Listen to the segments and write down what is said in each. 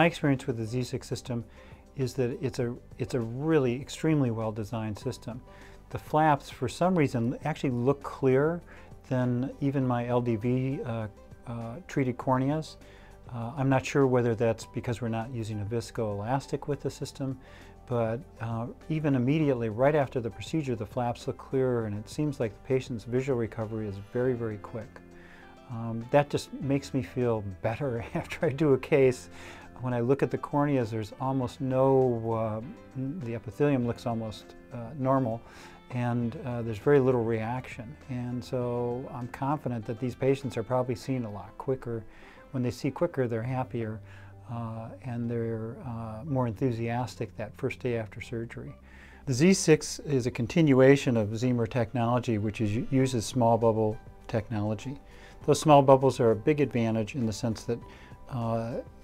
experience with the Z6 system is that it's a really extremely well designed system. The flaps, for some reason, actually look clearer than even my LDV treated corneas. I'm not sure whether that's because we're not using a viscoelastic with the system, but even immediately, right after the procedure, the flaps look clearer, and it seems like the patient's visual recovery is very, very quick. That just makes me feel better after I do a case. When I look at the corneas, there's almost no, the epithelium looks almost normal, and there's very little reaction. And so I'm confident that these patients are probably seeing a lot quicker. When they see quicker, they're happier, and they're more enthusiastic that first day after surgery. The Z6 is a continuation of Ziemer technology, which uses small bubble technology. Those small bubbles are a big advantage in the sense that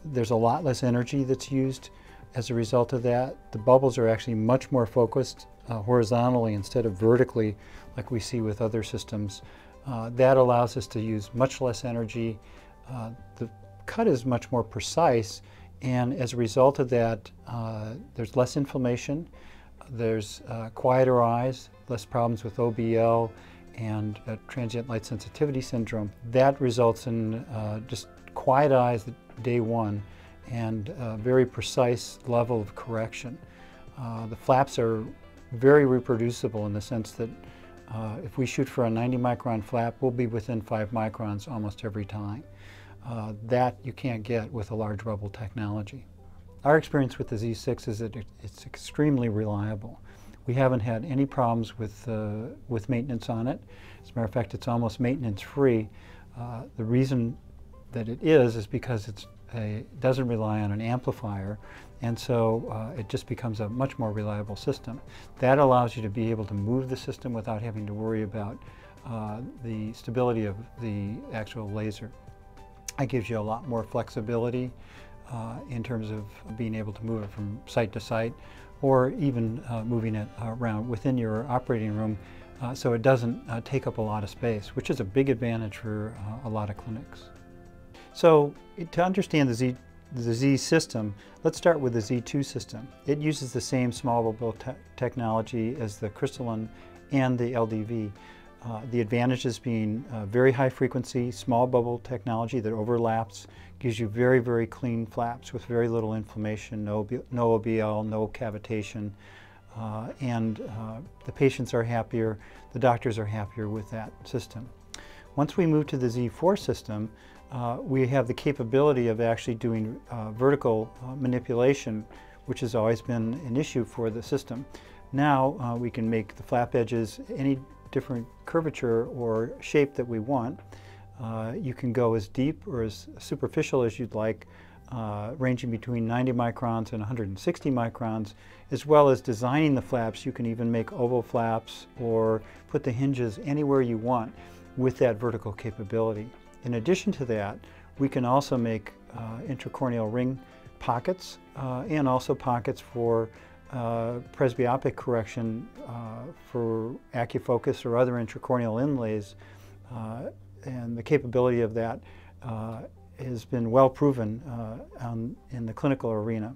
there's a lot less energy that's used as a result of that. The bubbles are actually much more focused horizontally instead of vertically like we see with other systems. That allows us to use much less energy. The cut is much more precise, and as a result of that, there's less inflammation, there's quieter eyes, less problems with OBL and transient light sensitivity syndrome. That results in just quiet eyes day one and a very precise level of correction. The flaps are very reproducible in the sense that if we shoot for a 90 micron flap, we'll be within 5 microns almost every time. That you can't get with a large bubble technology. Our experience with the Z6 is that it's extremely reliable. We haven't had any problems with maintenance on it. As a matter of fact, it's almost maintenance free. The reason that it is because it doesn't rely on an amplifier, and so it just becomes a much more reliable system. That allows you to be able to move the system without having to worry about the stability of the actual laser. It gives you a lot more flexibility in terms of being able to move it from site to site, or even moving it around within your operating room so it doesn't take up a lot of space, which is a big advantage for a lot of clinics. So to understand the Z system, let's start with the Z2 system. It uses the same small bubble technology as the crystalline and the LDV. The advantages being very high frequency, small bubble technology that overlaps, gives you very, very clean flaps with very little inflammation, no OBL, no cavitation, and the patients are happier, the doctors are happier with that system. Once we move to the Z4 system, we have the capability of actually doing vertical manipulation, which has always been an issue for the system. Now we can make the flap edges any different curvature or shape that we want. You can go as deep or as superficial as you'd like, ranging between 90 microns and 160 microns, as well as designing the flaps. You can even make oval flaps or put the hinges anywhere you want with that vertical capability. In addition to that, we can also make intracorneal ring pockets and also pockets for presbyopic correction for acufocus or other intracorneal inlays, and the capability of that has been well proven in the clinical arena.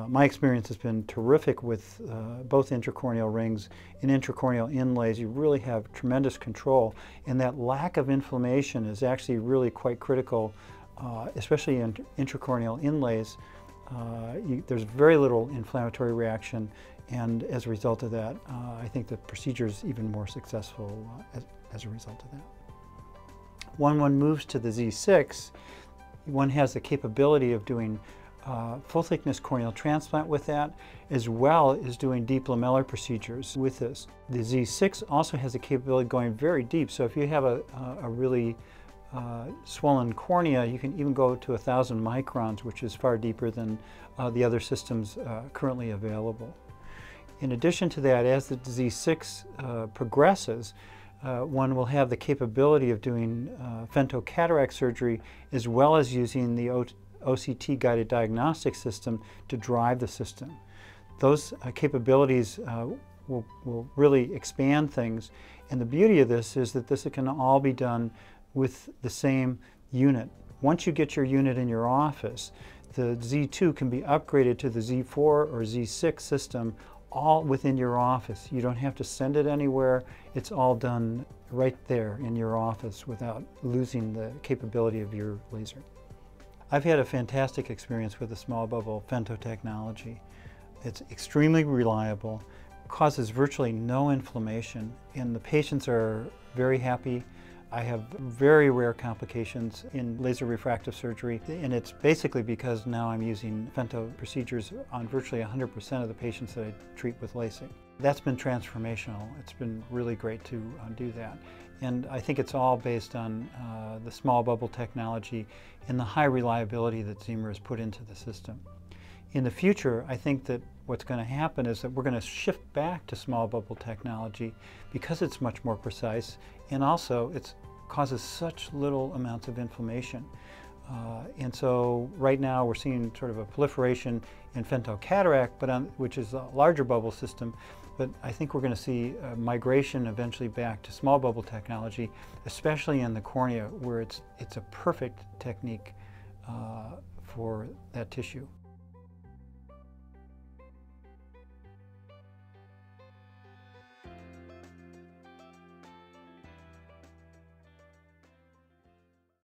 My experience has been terrific with both intracorneal rings and intracorneal inlays. You really have tremendous control, and that lack of inflammation is actually really quite critical, especially in intracorneal inlays. There's very little inflammatory reaction, and as a result of that, I think the procedure is even more successful as a result of that. When one moves to the Z6, one has the capability of doing full thickness corneal transplant with that, as well as doing deep lamellar procedures with this. The Z6 also has the capability of going very deep, so if you have a really swollen cornea, you can even go to 1,000 microns, which is far deeper than the other systems currently available. In addition to that, as the Z6 progresses, one will have the capability of doing FEMTO cataract surgery, as well as using the OCT guided diagnostic system to drive the system. Those capabilities will really expand things, and the beauty of this is that this can all be done with the same unit. Once you get your unit in your office, the Z2 can be upgraded to the Z4 or Z6 system all within your office. You don't have to send it anywhere. It's all done right there in your office without losing the capability of your laser. I've had a fantastic experience with the small bubble FEMTO technology. It's extremely reliable, causes virtually no inflammation, and the patients are very happy. I have very rare complications in laser refractive surgery, and it's basically because now I'm using FEMTO procedures on virtually 100% of the patients that I treat with LASIK. That's been transformational. It's been really great to do that. And I think it's all based on the small bubble technology and the high reliability that Ziemer has put into the system. In the future, I think that what's going to happen is that we're going to shift back to small bubble technology because it's much more precise, and also it causes such little amounts of inflammation. And so right now we're seeing sort of a proliferation in FEMTO cataract, which is a larger bubble system. But I think we're going to see a migration eventually back to small bubble technology, especially in the cornea, where it's a perfect technique for that tissue.